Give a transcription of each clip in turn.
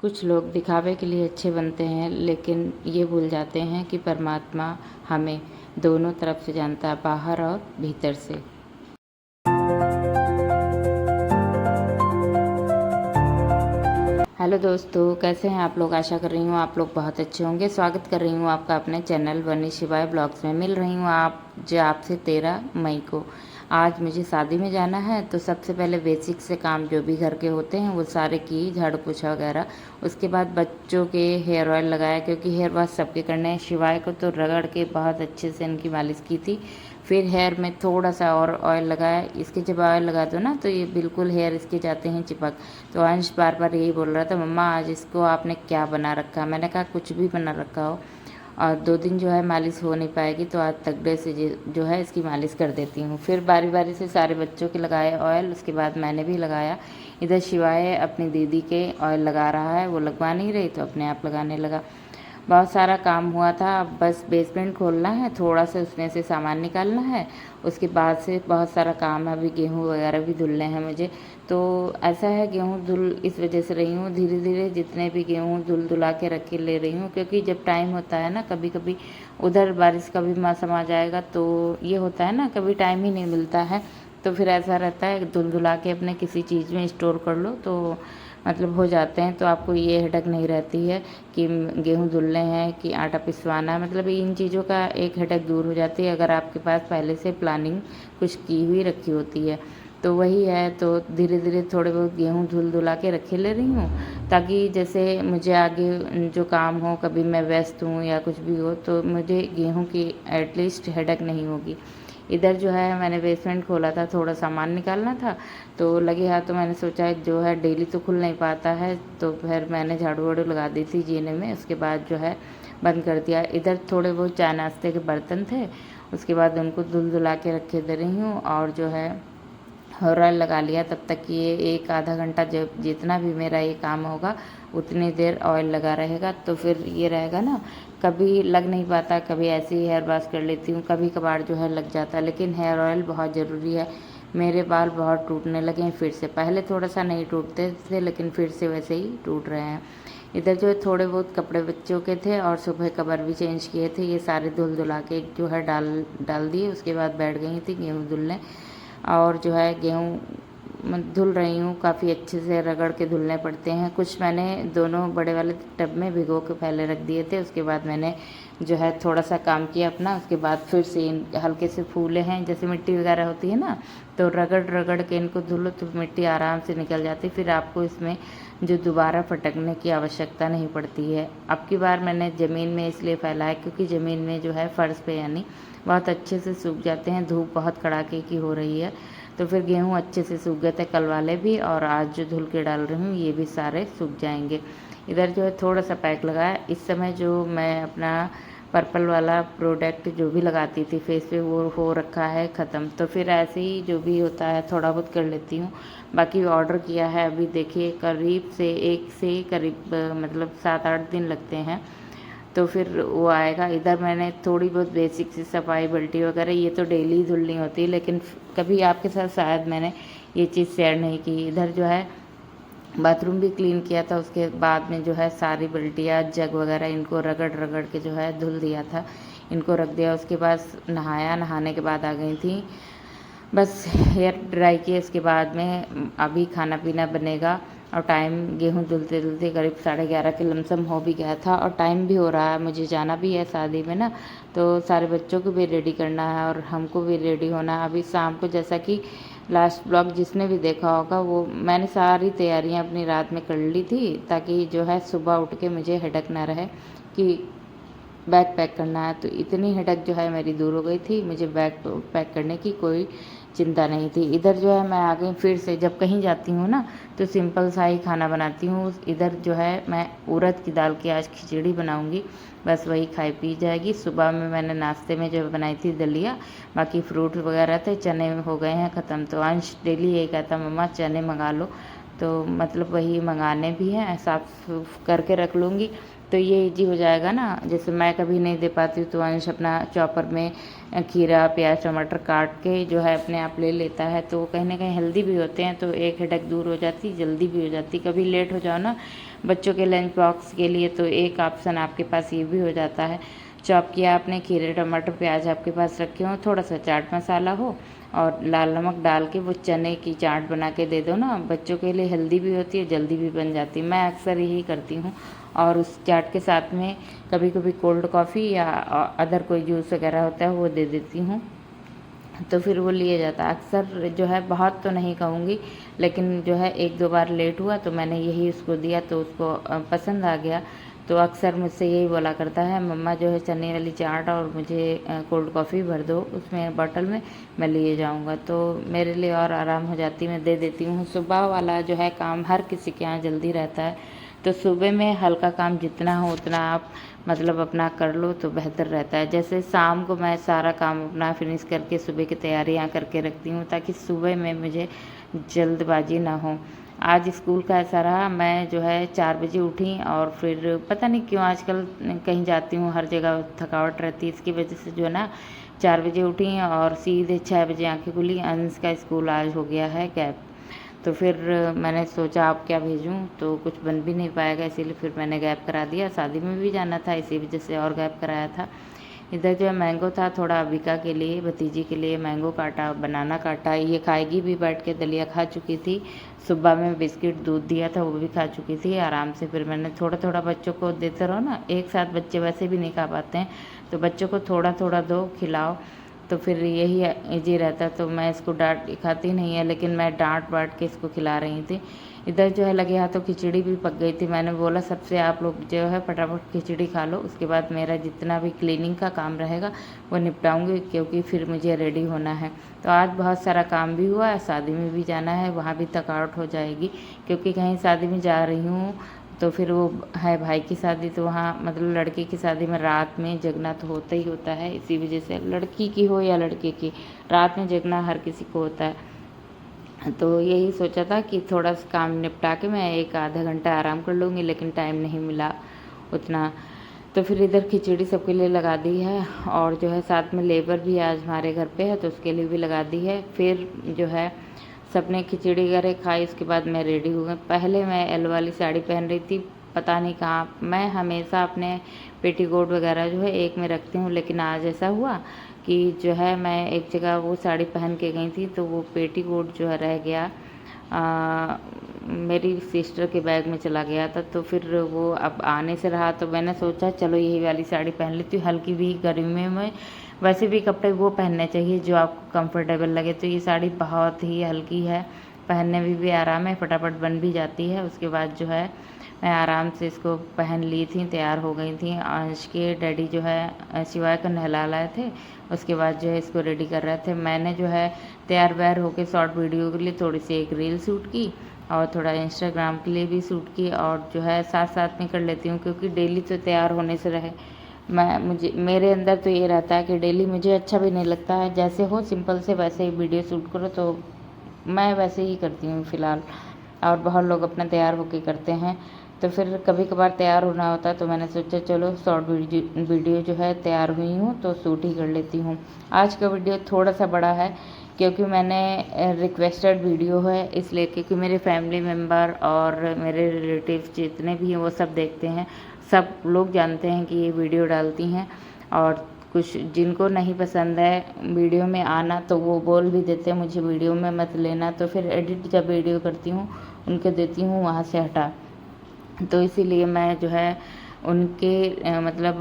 कुछ लोग दिखावे के लिए अच्छे बनते हैं, लेकिन ये भूल जाते हैं कि परमात्मा हमें दोनों तरफ से जानता है, बाहर और भीतर से। हेलो दोस्तों, कैसे हैं आप लोग? आशा कर रही हूँ आप लोग बहुत अच्छे होंगे। स्वागत कर रही हूँ आपका अपने चैनल वनी शिवाय ब्लॉग्स में। मिल रही हूँ आपसे 13 मई को। आज मुझे शादी में जाना है, तो सबसे पहले बेसिक से काम जो भी घर के होते हैं वो सारे किए, झाड़ू पोछा वगैरह। उसके बाद बच्चों के हेयर ऑयल लगाया, क्योंकि हेयर वॉश सबके करने हैं। शिवाय को तो रगड़ के बहुत अच्छे से इनकी मालिश की थी। फिर हेयर में थोड़ा सा और ऑयल लगाया। इसके जब ऑयल लगा दो ना, तो ये बिल्कुल हेयर इसके जाते हैं चिपक। तो अंश बार बार यही बोल रहा था, मम्मा आज इसको आपने क्या बना रखा? मैंने कहा कुछ भी बना रखा हो, और 2 दिन जो है मालिश हो नहीं पाएगी, तो आज तगड़े से जो है इसकी मालिश कर देती हूँ। फिर बारी बारी से सारे बच्चों के लगाए ऑयल, उसके बाद मैंने भी लगाया। इधर शिवाय अपनी दीदी के ऑयल लगा रहा है, वो लगवा नहीं रही तो अपने आप लगाने लगा। बहुत सारा काम हुआ था, अब बस बेसमेंट खोलना है, थोड़ा सा उसमें से सामान निकालना है। उसके बाद से बहुत सारा काम है, अभी गेहूँ वगैरह भी धुलने हैं मुझे। तो ऐसा है, गेहूँ धुल इस वजह से रही हूँ, धीरे धीरे जितने भी गेहूँ धुला के रख के ले रही हूँ, क्योंकि जब टाइम होता है ना, कभी कभी उधर बारिश का भी मौसम आ जाएगा, तो ये होता है ना, कभी टाइम ही नहीं मिलता है। तो फिर ऐसा रहता है, धुला के अपने किसी चीज़ में स्टोर कर लो तो मतलब हो जाते हैं। तो आपको ये हेडक नहीं रहती है कि गेहूँ धुलने हैं कि आटा पिसवाना है, मतलब इन चीज़ों का एक हेडक दूर हो जाती है अगर आपके पास पहले से प्लानिंग कुछ की हुई रखी होती है। तो वही है, तो धीरे धीरे थोड़े बहुत गेहूँ धुला के रखे ले रही हूँ, ताकि जैसे मुझे आगे जो काम हो, कभी मैं व्यस्त हूँ या कुछ भी हो, तो मुझे गेहूँ की एटलीस्ट हेडक नहीं होगी। इधर जो है मैंने बेसमेंट खोला था, थोड़ा सामान निकालना था, तो लगे हाथ तो मैंने सोचा जो है डेली तो खुल नहीं पाता है, तो फिर मैंने झाड़ू वाड़ू लगा दी थी जीने में। उसके बाद जो है बंद कर दिया। इधर थोड़े बहुत चाय नाश्ते के बर्तन थे, उसके बाद उनको धुला के रखे दे रही हूँ। और जो है हेयर ऑयल लगा लिया, तब तक ये 1 आधा घंटा जब जितना भी मेरा ये काम होगा उतनी देर ऑयल लगा रहेगा। तो फिर ये रहेगा ना, कभी लग नहीं पाता, कभी ऐसे ही हेयर वॉश कर लेती हूँ, कभी कभार जो है लग जाता है। लेकिन हेयर ऑयल बहुत ज़रूरी है। मेरे बाल बहुत टूटने लगे हैं फिर से, पहले थोड़ा सा नहीं टूटते थे, लेकिन फिर से वैसे ही टूट रहे हैं। इधर जो है थोड़े बहुत कपड़े बच्चों के थे, और सुबह कवर भी चेंज किए थे, ये सारे धुला के जो है डाल दिए। उसके बाद बैठ गई थी गेहूँ धुलने, और जो है गेहूँ धुल रही हूँ। काफ़ी अच्छे से रगड़ के धुलने पड़ते हैं। कुछ मैंने दोनों बड़े वाले टब में भिगो के पहले रख दिए थे, उसके बाद मैंने जो है थोड़ा सा काम किया अपना। उसके बाद फिर से हल्के से फूले हैं, जैसे मिट्टी वगैरह होती है ना, तो रगड़ रगड़ के इनको धुलो तो मिट्टी आराम से निकल जाती। फिर आपको इसमें जो दोबारा फटकने की आवश्यकता नहीं पड़ती है। अब की बार मैंने ज़मीन में इसलिए फैलाया, क्योंकि ज़मीन में जो है फर्श पे यानी बहुत अच्छे से सूख जाते हैं। धूप बहुत कड़ाके की हो रही है, तो फिर गेहूँ अच्छे से सूख गए थे कल वाले भी, और आज जो धुल के डाल रही हूँ ये भी सारे सूख जाएंगे। इधर जो है थोड़ा सा पैक लगाया। इस समय जो मैं अपना पर्पल वाला प्रोडक्ट जो भी लगाती थी फेस पे, वो हो रखा है ख़त्म। तो फिर ऐसे ही जो भी होता है थोड़ा बहुत कर लेती हूँ। बाकी ऑर्डर किया है, अभी देखिए करीब से 1 से करीब मतलब 7-8 दिन लगते हैं, तो फिर वो आएगा। इधर मैंने थोड़ी बहुत बेसिक सी सफाई, बाल्टी वगैरह ये तो डेली धुलनी होती है, लेकिन कभी आपके साथ शायद मैंने ये चीज़ शेयर नहीं की। इधर जो है बाथरूम भी क्लीन किया था, उसके बाद में जो है सारी बाल्टियाँ जग वगैरह इनको रगड़ रगड़ के जो है धुल दिया था, इनको रख दिया। उसके बाद नहाया, नहाने के बाद आ गई थी, बस हेयर ड्राई किए। इसके बाद में अभी खाना पीना बनेगा, और टाइम गेहूँ धुलते धुलते करीब 11:30 के लमसम हो भी गया था, और टाइम भी हो रहा है, मुझे जाना भी है शादी में ना, तो सारे बच्चों को भी रेडी करना है और हमको भी रेडी होना है। अभी शाम को, जैसा कि लास्ट ब्लॉग जिसने भी देखा होगा, वो मैंने सारी तैयारियां अपनी रात में कर ली थी, ताकि जो है सुबह उठ के मुझे हेडक ना रहे कि बैग पैक करना है। तो इतनी हेडक जो है मेरी दूर हो गई थी, मुझे बैग पैक करने की कोई चिंता नहीं थी। इधर जो है मैं आ गई फिर से, जब कहीं जाती हूँ ना तो सिंपल सा ही खाना बनाती हूँ। इधर जो है मैं उड़द की दाल की आज खिचड़ी बनाऊँगी, बस वही खाई पी जाएगी। सुबह में मैंने नाश्ते में जो बनाई थी दलिया, बाकी फ्रूट वगैरह थे, चने हो गए हैं ख़त्म। तो अंश डेली यही कहता मम्मा चने मंगा लो, तो मतलब वही मंगाने भी हैं, साफ करके रख लूँगी तो ये इजी हो जाएगा ना। जैसे मैं कभी नहीं दे पाती हूँ तो अंश अपना चॉपर में खीरा प्याज टमाटर काट के जो है अपने आप ले लेता है, तो कहीं ना कहीं हेल्दी भी होते हैं, तो एक हेडेक दूर हो जाती, जल्दी भी हो जाती। कभी लेट हो जाओ ना बच्चों के लंच बॉक्स के लिए तो एक ऑप्शन आपके पास ये भी हो जाता है, चॉप किया आपने खीरे टमाटर प्याज आपके पास रखे हो, थोड़ा सा चाट मसाला हो और लाल नमक डाल के वो चने की चाट बना के दे दो ना, बच्चों के लिए हेल्दी भी होती है, जल्दी भी बन जाती है। मैं अक्सर यही करती हूँ। और उस चाट के साथ में कभी कभी कोल्ड कॉफ़ी या अदर कोई जूस वगैरह होता है वो दे देती हूँ, तो फिर वो लिए जाता है। अक्सर जो है बहुत तो नहीं कहूँगी, लेकिन जो है एक दो बार लेट हुआ तो मैंने यही उसको दिया तो उसको पसंद आ गया। तो अक्सर मुझसे यही बोला करता है मम्मा जो है चने वाली चाट और मुझे कोल्ड कॉफ़ी भर दो उसमें बॉटल में, मैं लिए जाऊंगा, तो मेरे लिए और आराम हो जाती, मैं दे देती हूँ। सुबह वाला जो है काम हर किसी के यहाँ जल्दी रहता है, तो सुबह में हल्का काम जितना हो उतना आप मतलब अपना कर लो तो बेहतर रहता है। जैसे शाम को मैं सारा काम अपना फिनिश करके सुबह की तैयारियां करके रखती हूँ ताकि सुबह में मुझे जल्दबाजी ना हो। आज स्कूल का ऐसा रहा, मैं जो है 4 बजे उठी और फिर पता नहीं क्यों आजकल कहीं जाती हूँ हर जगह थकावट रहती है, इसकी वजह से जो है ना 4 बजे उठी और सीधे 6 बजे आंखें खुली। अंश का स्कूल आज हो गया है गैप, तो फिर मैंने सोचा आप क्या भेजूं, तो कुछ बन भी नहीं पाएगा, इसीलिए फिर मैंने गैप करा दिया। शादी में भी जाना था इसी वजह से और गैप कराया था। इधर जो है मैंगो था, थोड़ा अबिका के लिए भतीजी के लिए मैंगो काटा, बनाना काटा, ये खाएगी भी बैठ के, दलिया खा चुकी थी, सुबह में बिस्किट दूध दिया था वो भी खा चुकी थी आराम से। फिर मैंने थोड़ा थोड़ा बच्चों को देते रहो ना, एक साथ बच्चे वैसे भी नहीं खा पाते हैं, तो बच्चों को थोड़ा थोड़ा दो खिलाओ, तो फिर यही इजी रहता। तो मैं इसको डांट खाती नहीं है, लेकिन मैं डांट बांट के इसको खिला रही थी। इधर जो है लगे हाथों खिचड़ी भी पक गई थी। मैंने बोला सबसे आप लोग जो है फटाफट खिचड़ी खा लो, उसके बाद मेरा जितना भी क्लीनिंग का काम रहेगा वो निपटाऊंगी, क्योंकि फिर मुझे रेडी होना है। तो आज बहुत सारा काम भी हुआ है, शादी में भी जाना है, वहाँ भी थकावट हो जाएगी, क्योंकि कहीं शादी में जा रही हूँ तो फिर वो है भाई की शादी, तो वहाँ मतलब लड़के की शादी में रात में जगना तो होता ही होता है। इसी वजह से लड़की की हो या लड़के की, रात में जगना हर किसी को होता है। तो यही सोचा था कि थोड़ा सा काम निपटा के मैं एक आधा घंटा आराम कर लूँगी, लेकिन टाइम नहीं मिला उतना। तो फिर इधर खिचड़ी सबके लिए लगा दी है, और जो है साथ में लेबर भी आज हमारे घर पे है तो उसके लिए भी लगा दी है। फिर जो है सबने खिचड़ी वगैरह खाई, उसके बाद मैं रेडी हो गई। पहले मैं एल वाली साड़ी पहन रही थी, पता नहीं कहाँ, मैं हमेशा अपने पेटीकोट वगैरह जो है एक में रखती हूँ, लेकिन आज ऐसा हुआ कि जो है मैं एक जगह वो साड़ी पहन के गई थी तो वो पेटीकोट जो है रह गया, मेरी सिस्टर के बैग में चला गया था। तो फिर वो अब आने से रहा, तो मैंने सोचा चलो यही वाली साड़ी पहन लेती हूँ, हल्की भी गर्मी में वैसे भी कपड़े वो पहनने चाहिए जो आपको कंफर्टेबल लगे। तो ये साड़ी बहुत ही हल्की है, पहनने में भी आराम है, फटाफट बन भी जाती है। उसके बाद जो है मैं आराम से इसको पहन ली थी, तैयार हो गई थी। अंश के डैडी जो है शिवाय को नहला लाए थे, उसके बाद जो है इसको रेडी कर रहे थे। मैंने जो है तैयार वैयार होकर शॉर्ट वीडियो के लिए थोड़ी सी एक रील शूट की और थोड़ा इंस्टाग्राम के लिए भी शूट की, और जो है साथ साथ में कर लेती हूँ, क्योंकि डेली तो तैयार होने से रहे। मेरे अंदर तो ये रहता है कि डेली मुझे अच्छा भी नहीं लगता है, जैसे हो सिंपल से वैसे ही वीडियो शूट करो, तो मैं वैसे ही करती हूँ फ़िलहाल। और बहुत लोग अपना तैयार होके करते हैं, तो फिर कभी कभार तैयार होना होता है, तो मैंने सोचा चलो शॉर्ट वीडियो जो है तैयार हुई हूँ तो शूट ही कर लेती हूँ। आज का वीडियो थोड़ा सा बड़ा है, क्योंकि मैंने रिक्वेस्टेड वीडियो है इसलिए, क्योंकि मेरे फैमिली मेम्बर और मेरे रिलेटिव्स जितने भी हैं वो सब देखते हैं, सब लोग जानते हैं कि ये वीडियो डालती हैं। और कुछ जिनको नहीं पसंद है वीडियो में आना तो वो बोल भी देते हैं मुझे वीडियो में मत लेना, तो फिर एडिट जब वीडियो करती हूँ उनको देती हूँ वहाँ से हटा। तो इसीलिए मैं जो है उनके मतलब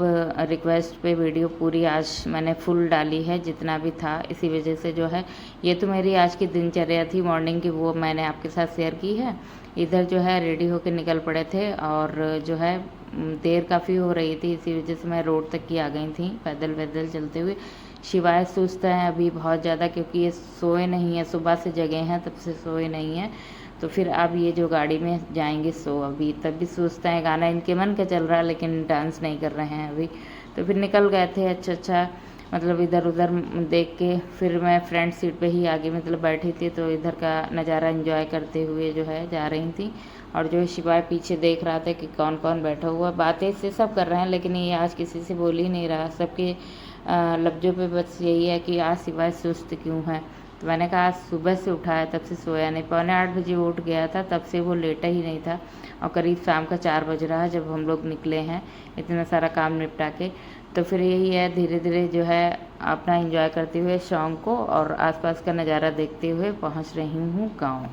रिक्वेस्ट पे वीडियो पूरी आज मैंने फुल डाली है जितना भी था। इसी वजह से जो है ये तो मेरी आज की दिनचर्या थी मॉर्निंग की, वो मैंने आपके साथ शेयर की है। इधर जो है रेडी होकर निकल पड़े थे, और जो है देर काफ़ी हो रही थी, इसी वजह से मैं रोड तक ही आ गई थी पैदल पैदल चलते हुए, शिवाय सुस्त हैं अभी बहुत ज़्यादा, क्योंकि ये सोए नहीं हैं, सुबह से जगे हैं तब से सोए नहीं हैं। तो फिर अब ये जो गाड़ी में जाएंगे सो, अभी तब भी सोचते हैं, गाना इनके मन का चल रहा है लेकिन डांस नहीं कर रहे हैं अभी। तो फिर निकल गए थे अच्छा मतलब इधर उधर देख के। फिर मैं फ्रंट सीट पे ही आगे मतलब बैठी थी, तो इधर का नज़ारा एंजॉय करते हुए जो है जा रही थी। और जो है शिवाय पीछे देख रहा था कि कौन कौन बैठा हुआ, बातें से सब कर रहे हैं लेकिन ये आज किसी से बोल ही नहीं रहा। सबके लफ्ज़ों पे बस यही है कि आज शिवाय सुस्त क्यों है। तो मैंने कहा आज सुबह से उठा है तब से सोया नहीं, 7:45 बजे उठ गया था, तब से वो लेटा ही नहीं था। और करीब शाम का 4 बज रहा है जब हम लोग निकले हैं इतना सारा काम निपटा के। तो फिर यही है, धीरे धीरे जो है अपना एंजॉय करते हुए शाम को और आसपास का नज़ारा देखते हुए पहुंच रही हूँ गाँव।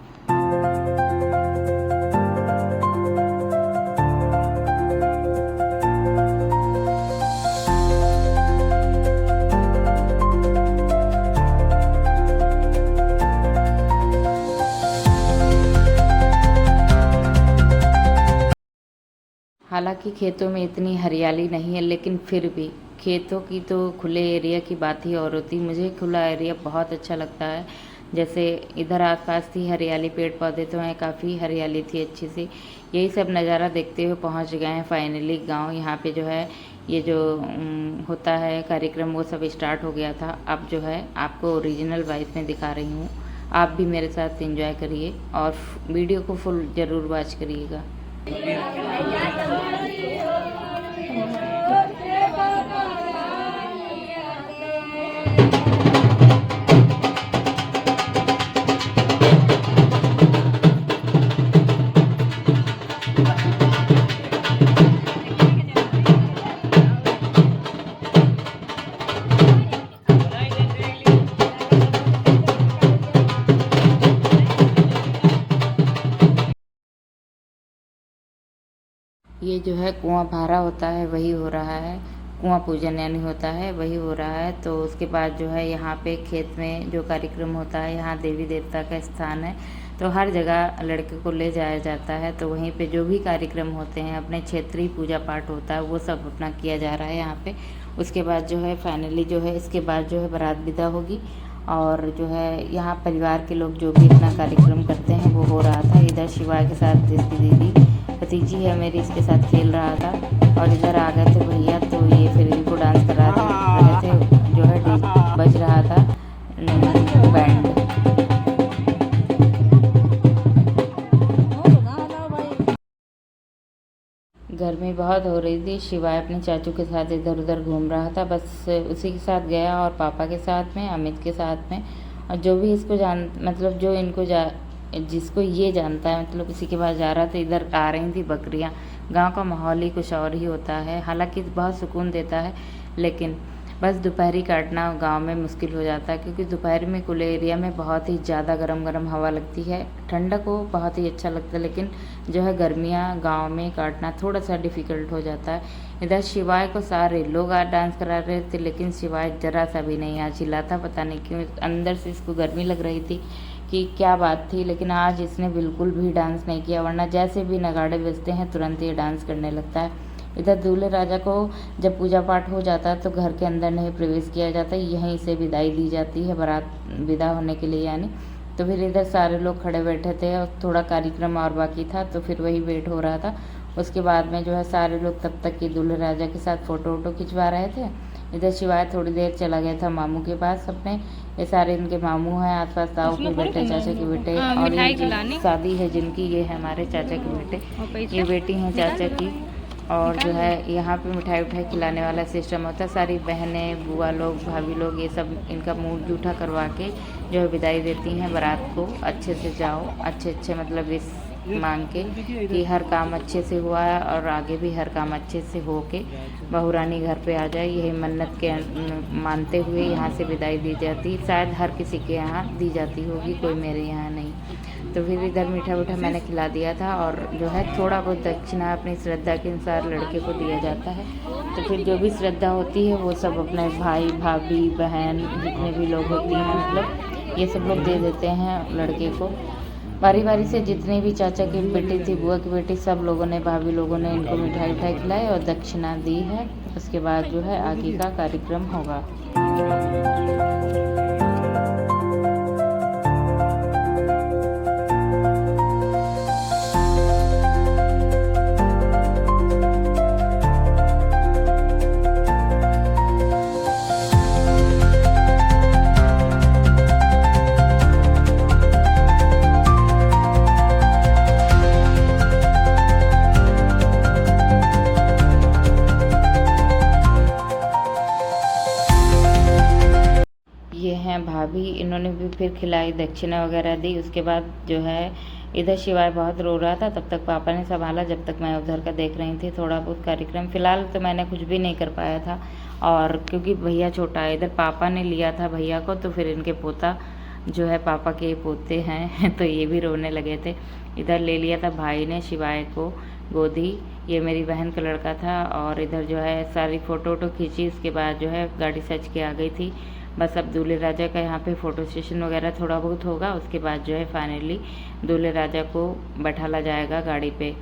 हालांकि खेतों में इतनी हरियाली नहीं है, लेकिन फिर भी खेतों की तो खुले एरिया की बात ही और होती। मुझे खुला एरिया बहुत अच्छा लगता है। जैसे इधर आसपास थी हरियाली, पेड़ पौधे तो हैं, काफ़ी हरियाली थी अच्छी सी। यही सब नज़ारा देखते हुए पहुंच गए हैं फाइनली गांव। यहाँ पे जो है ये जो होता है कार्यक्रम वो सब स्टार्ट हो गया था। अब जो है आपको ओरिजिनल वॉइस में दिखा रही हूँ, आप भी मेरे साथ एंजॉय करिए और वीडियो को फुल ज़रूर वॉच करिएगा। ये जो है कुआं भरा होता है वही हो रहा है, कुआं पूजन यानी होता है वही हो रहा है। तो उसके बाद जो है यहाँ पे खेत में जो कार्यक्रम होता है, यहाँ देवी देवता का स्थान है, तो हर जगह लड़के को ले जाया जाता है। तो वहीं पे जो भी कार्यक्रम होते हैं, अपने क्षेत्रीय पूजा पाठ होता है, वो सब अपना किया जा रहा है यहाँ पे। उसके बाद जो है फाइनली जो है इसके बाद जो है बारात विदा होगी। और जो है यहाँ परिवार के लोग जो भी अपना कार्यक्रम करते हैं वो हो रहा था। इधर शिवाय के साथ इसकी दीदी भतीजी है मेरी, इसके साथ खेल रहा था। और इधर आ गए थे भैया, तो ये फिर इनको डांस करा रहे थे। जो है बज रहा था बैंड। गर्मी बहुत हो रही थी। शिवाय अपने चाचू के साथ इधर उधर घूम रहा था, बस उसी के साथ गया और पापा के साथ में, अमित के साथ में। और जो भी इसको मतलब जो इनको जिसको ये जानता है, मतलब इसी के पास जा रहा था। इधर आ रही थी बकरियां। गांव का माहौल ही कुछ और ही होता है, हालांकि बहुत सुकून देता है, लेकिन बस दोपहरी काटना गांव में मुश्किल हो जाता है, क्योंकि दोपहर में खुले एरिया में बहुत ही ज़्यादा गरम हवा लगती है। ठंडक को बहुत ही अच्छा लगता है, लेकिन जो है गर्मियाँ गांव में काटना थोड़ा सा डिफ़िकल्ट हो जाता है। इधर शिवाय को सारे लोग आज डांस करा रहे थे, लेकिन शिवाय ज़रा सा भी नहीं आज हिला था। पता नहीं क्यों, अंदर से इसको गर्मी लग रही थी कि क्या बात थी, लेकिन आज इसने बिल्कुल भी डांस नहीं किया। वरना जैसे भी नगाड़े बजते हैं तुरंत ये डांस करने लगता है। इधर दूल्हे राजा को जब पूजा पाठ हो जाता है तो घर के अंदर नहीं प्रवेश किया जाता, यहीं से विदाई दी जाती है बारात विदा होने के लिए यानी। तो फिर इधर सारे लोग खड़े बैठे थे और थोड़ा कार्यक्रम और बाकी था, तो फिर वही वेट हो रहा था। उसके बाद में जो है सारे लोग तब तक कि दूल्हे राजा के साथ फ़ोटो वोटो खिंचवा रहे थे। इधर शिवाय थोड़ी देर चला गया था मामू के पास अपने। ये सारे इनके मामू हैं, आसपास ताऊ के बेटे, चाचा के बेटे, और ये शादी है जिनकी, ये है हमारे चाचा के बेटे, ये बेटी हैं चाचा की। और जो है यहाँ पे मिठाई उठाई खिलाने वाला सिस्टम होता है। सारी बहनें, बुआ लोग, भाभी लोग, ये सब इनका मुँह जूठा करवा के जो है विदाई देती हैं बारात को। अच्छे से जाओ, अच्छे मतलब इस मांग के कि हर काम अच्छे से हुआ है और आगे भी हर काम अच्छे से हो के बहू रानी घर पे आ जाए, यही मन्नत के मानते हुए यहाँ से विदाई दी जाती। शायद हर किसी के यहाँ दी जाती होगी, कोई मेरे यहाँ नहीं। तो फिर इधर मीठा मीठा मैंने खिला दिया था, और जो है थोड़ा बहुत दक्षिणा अपनी श्रद्धा के अनुसार लड़के को दिया जाता है। तो फिर जो भी श्रद्धा होती है वो सब अपने भाई भाभी बहन जितने भी लोग होती हैं, मतलब ये सब लोग दे देते हैं लड़के को। बारी बारी से जितनी भी चाचा की बेटी थी, बुआ की बेटी, सब लोगों ने, भाभी लोगों ने इनको मिठाई उठाई खिलाई और दक्षिणा दी है। उसके बाद जो है आगे का कार्यक्रम होगा। ये हैं भाभी, इन्होंने भी फिर खिलाई, दक्षिणा वगैरह दी। उसके बाद जो है इधर शिवाय बहुत रो रहा था, तब तक पापा ने संभाला, जब तक मैं उधर का देख रही थी थोड़ा बहुत कार्यक्रम। फ़िलहाल तो मैंने कुछ भी नहीं कर पाया था, और क्योंकि भैया छोटा है, इधर पापा ने लिया था भैया को, तो फिर इनके पोता जो है पापा के पोते हैं तो ये भी रोने लगे थे। इधर ले लिया था भाई ने शिवाय को गोदी, ये मेरी बहन का लड़का था। और इधर जो है सारी फ़ोटो वोटो खींची। उसके बाद जो है गाड़ी सज के आ गई थी। बस अब दूल्हे राजा का यहाँ पे फ़ोटो सेशन वगैरह थोड़ा बहुत होगा। उसके बाद जो है फाइनली दूल्हे राजा को बैठाला जाएगा गाड़ी पे।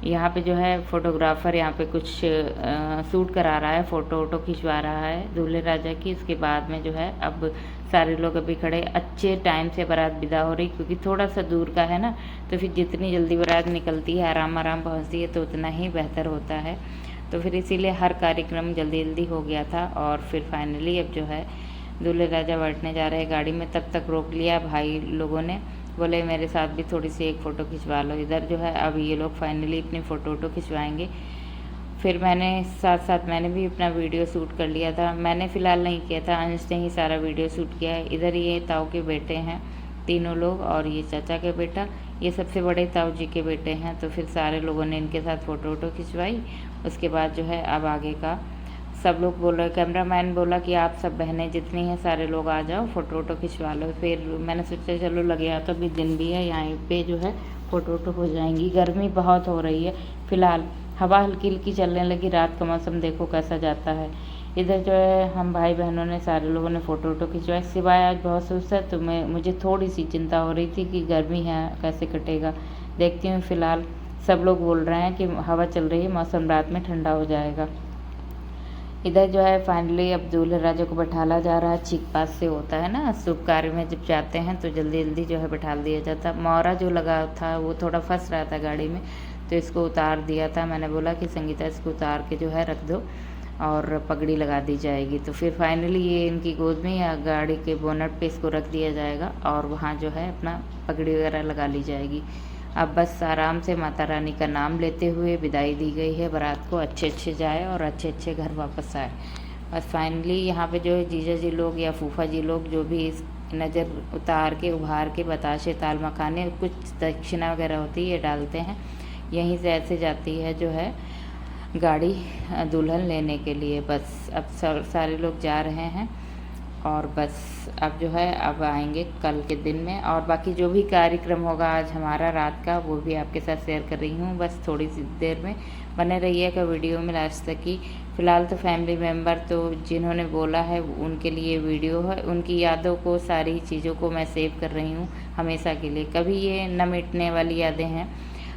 यहाँ पे जो है फ़ोटोग्राफ़र यहाँ पे कुछ शूट करा रहा है, फ़ोटो वोटो खिंचवा रहा है दूल्हे राजा की। उसके बाद में जो है अब सारे लोग अभी खड़े, अच्छे टाइम से बारात विदा हो रही, क्योंकि थोड़ा सा दूर का है ना, तो फिर जितनी जल्दी बारात निकलती है, आराम आराम पहुँचती है, तो उतना ही बेहतर होता है। तो फिर इसीलिए हर कार्यक्रम जल्दी जल्दी हो गया था। और फिर फाइनली अब जो है दूल्हे राजा बैठने जा रहे हैं गाड़ी में। तब तक रोक लिया भाई लोगों ने, बोले मेरे साथ भी थोड़ी सी एक फ़ोटो खिंचवा लो। इधर जो है अब ये लोग फाइनली अपनी फ़ोटो वोटो खिंचवाएंगे। फिर मैंने साथ साथ मैंने भी अपना वीडियो शूट कर लिया था। मैंने फ़िलहाल नहीं किया था, अंश ने ही सारा वीडियो शूट किया है। इधर ये ताऊ के बेटे हैं तीनों लोग, और ये चाचा के बेटा, ये सबसे बड़े ताऊ जी के बेटे हैं। तो फिर सारे लोगों ने इनके साथ फ़ोटो वोटो खिंचवाई। उसके बाद जो है अब आगे का सब लोग बोल रहे, कैमरामैन बोला कि आप सब बहनें जितनी हैं सारे लोग आ जाओ, फ़ोटो वोटो खिंचवा लो। फिर मैंने सोचा चलो लगे या तो अभी दिन भी है, यहाँ पे जो है फ़ोटो वोटो हो जाएंगी। गर्मी बहुत हो रही है, फ़िलहाल हवा हल्की हल्की चलने लगी। रात का मौसम देखो कैसा जाता है। इधर जो है हम भाई बहनों ने सारे लोगों ने फ़ोटो वोटो खिंचवाए। सिवाय आज बहुत सुस्त है, तो मुझे थोड़ी सी चिंता हो रही थी कि गर्मी है कैसे कटेगा। देखती हूँ, फ़िलहाल सब लोग बोल रहे हैं कि हवा चल रही है, मौसम रात में ठंडा हो जाएगा। इधर जो है फाइनली अब दूल्हे राजा को बैठाला जा रहा है। चीक पास से होता है ना, शुभ कार्य में जब जाते हैं तो जल्दी जल्दी जो है बैठाल दिया जाता। मोहरा जो लगा था वो थोड़ा फंस रहा था गाड़ी में, तो इसको उतार दिया था। मैंने बोला कि संगीता इसको उतार के जो है रख दो और पगड़ी लगा दी जाएगी। तो फिर फाइनली ये इनकी गोद में या गाड़ी के बोनट पे इसको रख दिया जाएगा, और वहाँ जो है अपना पगड़ी वगैरह लगा ली जाएगी। अब बस आराम से माता रानी का नाम लेते हुए विदाई दी गई है बारात को। अच्छे अच्छे जाए और अच्छे अच्छे घर वापस आए। बस फाइनली यहाँ पे जो है जीजा जी लोग या फूफा जी लोग जो भी इस नज़र उतार के उभार के बताशे ताल मखाने कुछ दक्षिणा वगैरह होती है ये डालते हैं। यहीं से ऐसे जाती है जो है गाड़ी दुल्हन लेने के लिए। बस अब सारे लोग जा रहे हैं, और बस अब जो है अब आएंगे कल के दिन में। और बाकी जो भी कार्यक्रम होगा आज हमारा रात का, वो भी आपके साथ शेयर कर रही हूँ। बस थोड़ी सी देर में बने रहिएगा वीडियो में लास्ट तक की। फ़िलहाल तो फैमिली मेम्बर तो जिन्होंने बोला है उनके लिए वीडियो है, उनकी यादों को, सारी चीज़ों को मैं सेव कर रही हूँ हमेशा के लिए। कभी ये न मिटने वाली यादें हैं,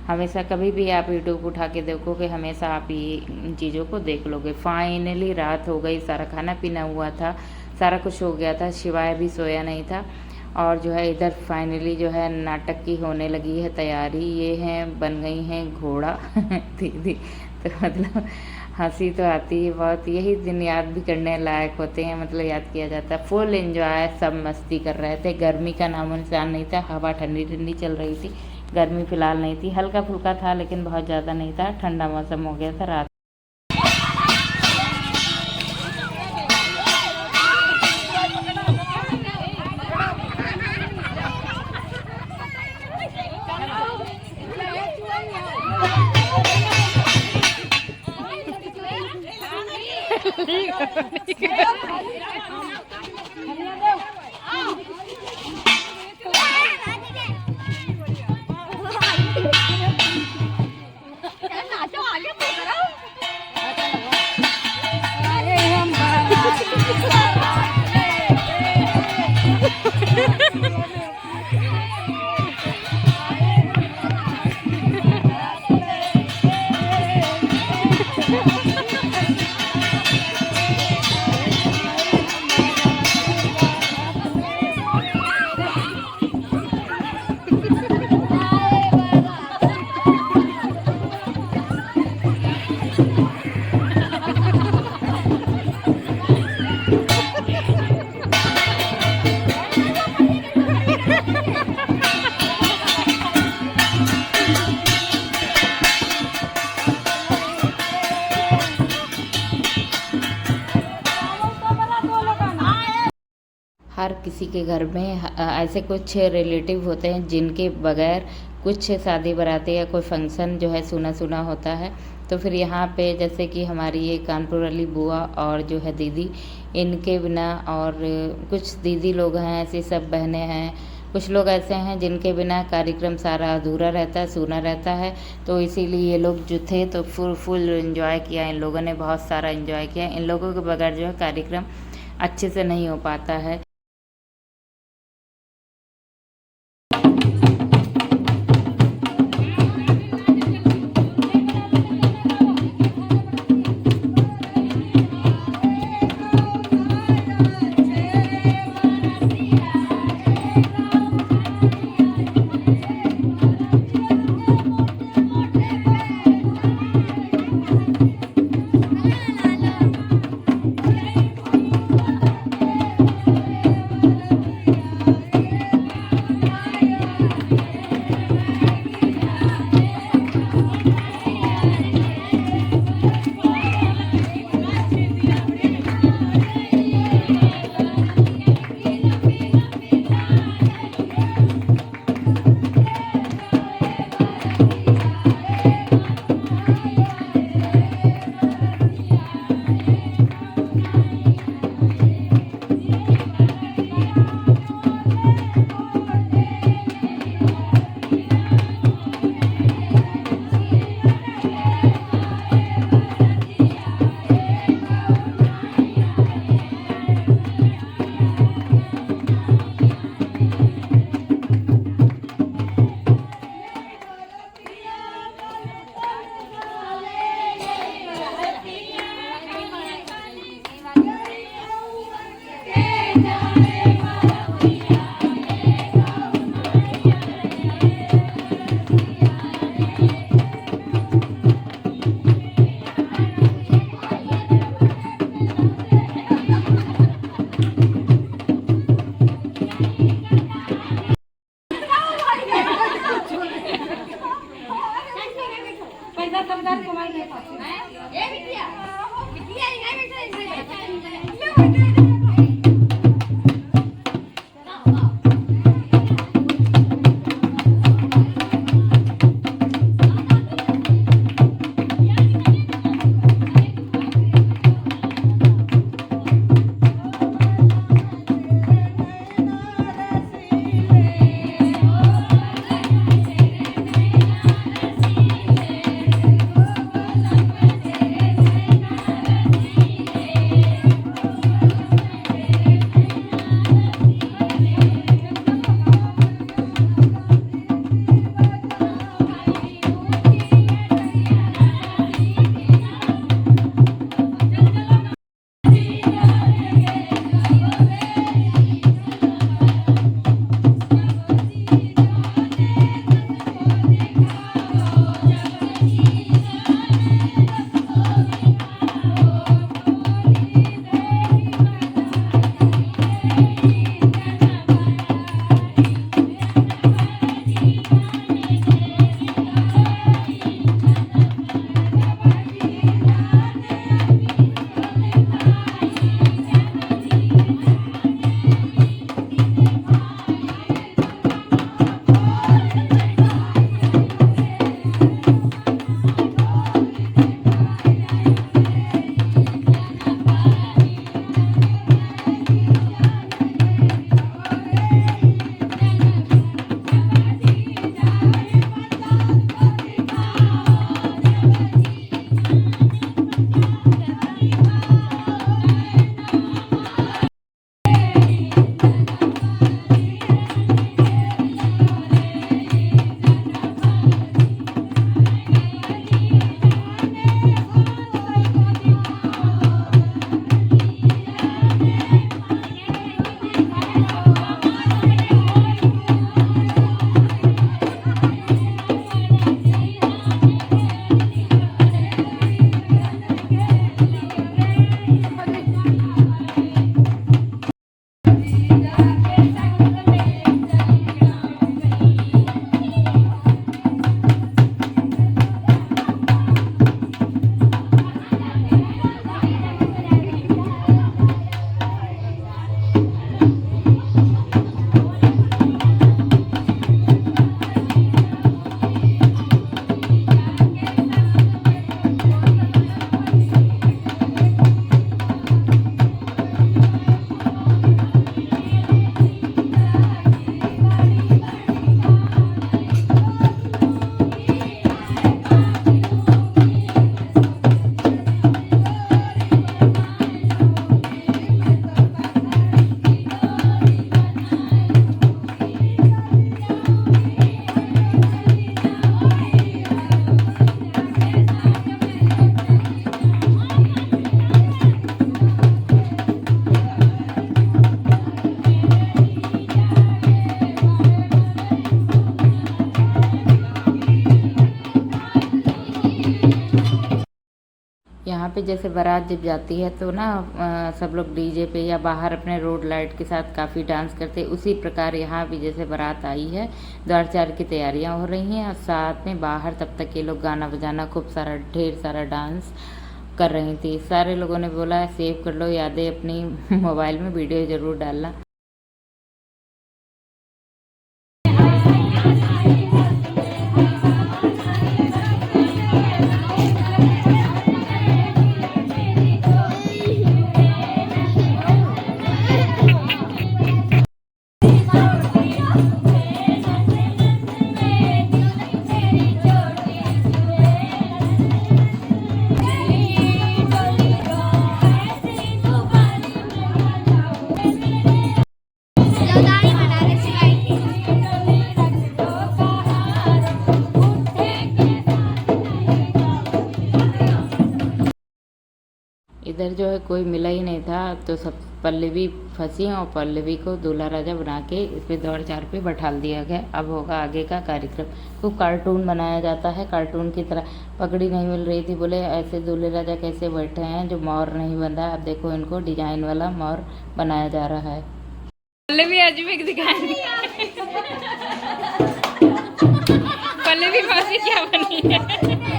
हमेशा कभी भी आप यूट्यूब उठा के देखोगे, हमेशा आप ये इन चीज़ों को देख लोगे। फाइनली रात हो गई, सारा खाना पीना हुआ था, सारा कुछ हो गया था, शिवाय भी सोया नहीं था। और जो है इधर फाइनली जो है नाटक की होने लगी है तैयारी। ये हैं बन गई हैं घोड़ा दीदी। तो मतलब हंसी तो आती है बहुत। यही दिन याद भी करने लायक होते हैं, मतलब याद किया जाता है। फुल एंजॉय, सब मस्ती कर रहे थे। गर्मी का नामो निशान नहीं था, हवा ठंडी ठंडी चल रही थी। गर्मी फ़िलहाल नहीं थी, हल्का फुल्का था लेकिन बहुत ज़्यादा नहीं था। ठंडा मौसम हो गया था रात। हर किसी के घर में ऐसे कुछ रिलेटिव होते हैं जिनके बगैर कुछ शादी बाराती या कोई फंक्शन जो है सूना सूना होता है। तो फिर यहाँ पे जैसे कि हमारी ये कानपुर वाली बुआ और जो है दीदी, इनके बिना, और कुछ दीदी लोग हैं, ऐसी सब बहनें हैं, कुछ लोग ऐसे हैं जिनके बिना कार्यक्रम सारा अधूरा रहता है, सूना रहता है। तो इसीलिए ये लोग जो थे तो फुल एंजॉय किया, इन लोगों ने बहुत सारा एंजॉय किया। इन लोगों के बगैर जो है कार्यक्रम अच्छे से नहीं हो पाता है। यहाँ पे जैसे बारात जब जाती है तो ना सब लोग डीजे पे या बाहर अपने रोड लाइट के साथ काफ़ी डांस करते हैं, उसी प्रकार यहाँ भी जैसे बारात आई है, द्वार चार की तैयारियाँ हो रही हैं और साथ में बाहर तब तक ये लोग गाना बजाना खूब सारा ढेर सारा डांस कर रही थी। सारे लोगों ने बोला सेव कर लो यादें अपनी मोबाइल में, वीडियो ज़रूर डालना। इधर जो है कोई मिला ही नहीं था, तो सब पल्लवी फंसी और पल्लवी को दूल्हा राजा बना के इस पे दौड़ चार पे बैठाल दिया गया। अब होगा आगे का कार्यक्रम। तो कार्टून बनाया जाता है, कार्टून की तरह। पगड़ी नहीं मिल रही थी, बोले ऐसे दूल्हे राजा कैसे बैठे हैं जो मोर नहीं बंधा। अब देखो इनको डिजाइन वाला मोर बनाया जा रहा है। पल्लवी आज भी दिखाएंगे पल्लवी मौसी क्या बनी है।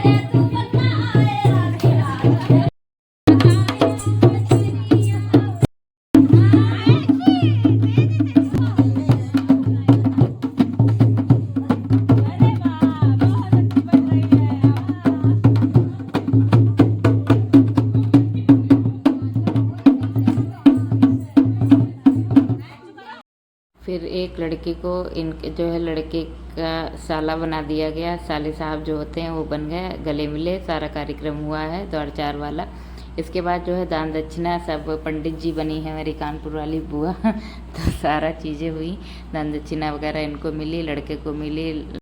फिर एक लड़की को इनके जो है लड़के का साला बना दिया गया, साले साहब जो होते हैं वो बन गए, गले मिले, सारा कार्यक्रम हुआ है द्वार चार वाला। इसके बाद जो है दान दक्षिणा, सब पंडित जी बनी है मेरी कानपुर वाली बुआ तो सारा चीज़ें हुई, दान दक्षिणा वगैरह इनको मिली, लड़के को मिली।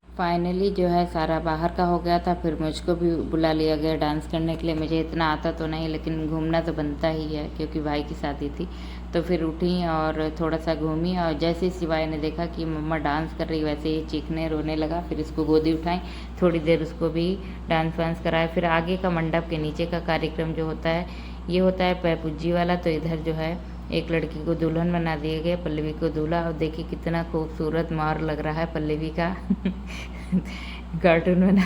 फाइनली जो है सारा बाहर का हो गया था, फिर मुझको भी बुला लिया गया डांस करने के लिए। मुझे इतना आता तो नहीं, लेकिन घूमना तो बनता ही है क्योंकि भाई की शादी थी। तो फिर उठी और थोड़ा सा घूमी, और जैसे ही शिवाय ने देखा कि मम्मा डांस कर रही वैसे ही चीखने रोने लगा। फिर इसको गोदी उठाई, थोड़ी देर उसको भी डांस वांस कराया। फिर आगे का मंडप के नीचे का कार्यक्रम जो होता है ये होता है पैपूजी वाला। तो इधर जो है एक लड़की को दुल्हन बना दिए गए, पल्लवी को दूल्हा। और देखिए कितना खूबसूरत मोर लग रहा है पल्लवी का कार्टून बना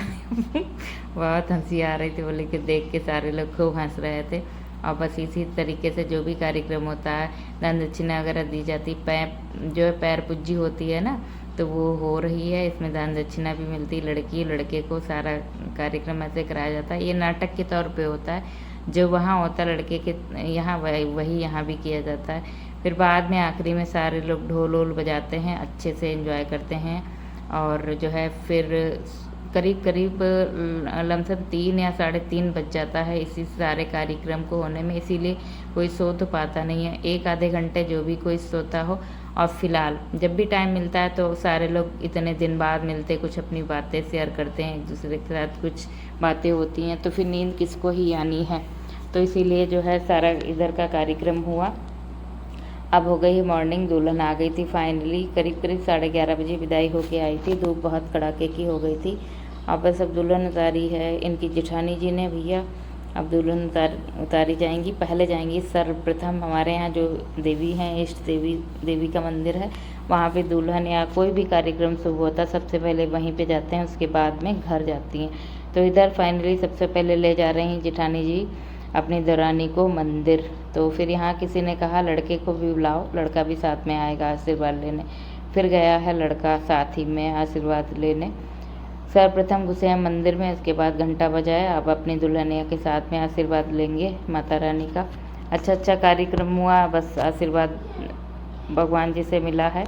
बहुत हंसी आ रही थी, बोले कि देख के सारे लोग खूब हंस रहे थे। और बस इसी तरीके से जो भी कार्यक्रम होता है, दान दक्षिणा वगैरह दी जाती, जो है पैर पूजी होती है ना, तो वो हो रही है। इसमें दान दक्षिणा भी मिलती, लड़की लड़के को सारा कार्यक्रम ऐसे कराया जाता है। ये नाटक के तौर पे होता है, जो वहाँ होता है लड़के के यहाँ वही यहाँ भी किया जाता है। फिर बाद में आखिरी में सारे लोग ढोल वोल बजाते हैं, अच्छे से एंजॉय करते हैं। और जो है फिर करीब करीब लमसम 3 या 3:30 बज जाता है इसी सारे कार्यक्रम को होने में। इसीलिए कोई सो तो पाता नहीं है, 1 आधे घंटे जो भी कोई सोता हो। और फिलहाल जब भी टाइम मिलता है तो सारे लोग इतने दिन बाद मिलते, कुछ अपनी बातें शेयर करते हैं एक दूसरे के साथ, कुछ बातें होती हैं, तो फिर नींद किसको ही आनी है। तो इसीलिए जो है सारा इधर का कार्यक्रम हुआ। अब हो गई मॉर्निंग, दुल्हन आ गई थी फाइनली। करीब करीब 11:30 बजे विदाई होके आई थी, धूप बहुत कड़ाके की हो गई थी। अब बस अब दुल्हन उतारी है इनकी जेठानी जी ने भैया, अब दुल्हन उतारी जाएंगी। पहले जाएंगी सर्वप्रथम हमारे यहाँ जो देवी हैं, इष्ट देवी का मंदिर है, वहाँ पे दुल्हन या कोई भी कार्यक्रम शुभ होता सबसे पहले वहीं पे जाते हैं, उसके बाद में घर जाती हैं। तो इधर फाइनली सबसे पहले ले जा रही हैं जेठानी जी अपनी देवरानी को मंदिर। तो फिर यहाँ किसी ने कहा लड़के को भी बुलाओ, लड़का भी साथ में आएगा आशीर्वाद लेने। फिर गया है लड़का साथ ही में आशीर्वाद लेने। सर्वप्रथम घुसे हैं मंदिर में, उसके बाद घंटा बजाया। अब अपनी दुल्हनिया के साथ में आशीर्वाद लेंगे माता रानी का। अच्छा कार्यक्रम हुआ, बस आशीर्वाद भगवान जी से मिला है।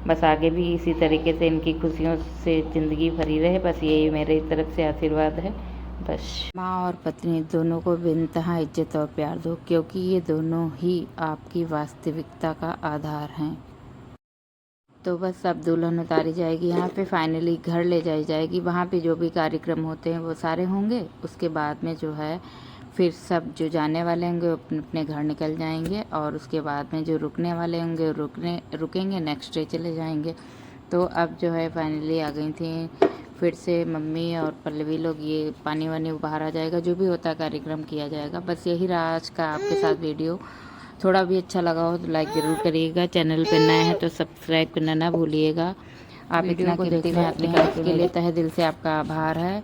बस आगे भी इसी तरीके से इनकी खुशियों से ज़िंदगी भरी रहे, बस यही मेरी तरफ से आशीर्वाद है। बस माँ और पत्नी दोनों को बेनतहा इज्जत और प्यार दो, क्योंकि ये दोनों ही आपकी वास्तविकता का आधार हैं। तो बस अब दुल्हन उतारी जाएगी, यहाँ पे फाइनली घर ले जाई जाएगी। वहाँ पे जो भी कार्यक्रम होते हैं वो सारे होंगे। उसके बाद में जो है फिर सब जो जाने वाले होंगे वो अपने अपने घर निकल जाएंगे, और उसके बाद में जो रुकने वाले होंगे वो रुकेंगे, नेक्स्ट डे चले जाएंगे। तो अब जो है फाइनली आ गई थी फिर से मम्मी और पल्लवी लोग। ये पानी वानी बाहर आ जाएगा, जो भी होता है कार्यक्रम किया जाएगा। बस यही रहा आज का आपके साथ वीडियो। थोड़ा भी अच्छा लगा हो तो लाइक ज़रूर करिएगा। चैनल पे नए हैं तो सब्सक्राइब करना ना भूलिएगा। आप इतना को देखते हैं इसके लिए तहे दिल से आपका आभार है।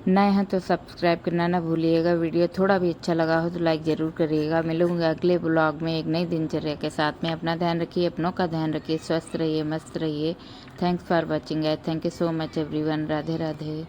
नए हैं तो सब्सक्राइब करना ना भूलिएगा। वीडियो थोड़ा भी अच्छा लगा हो तो लाइक ज़रूर करिएगा। मिलूंगा अगले ब्लॉग में एक नई दिनचर्या के साथ में। अपना ध्यान रखिए, अपनों का ध्यान रखिए, स्वस्थ रहिए, मस्त रहिए। Thanks for watching. Thank you so much everyone. Radhe Radhe.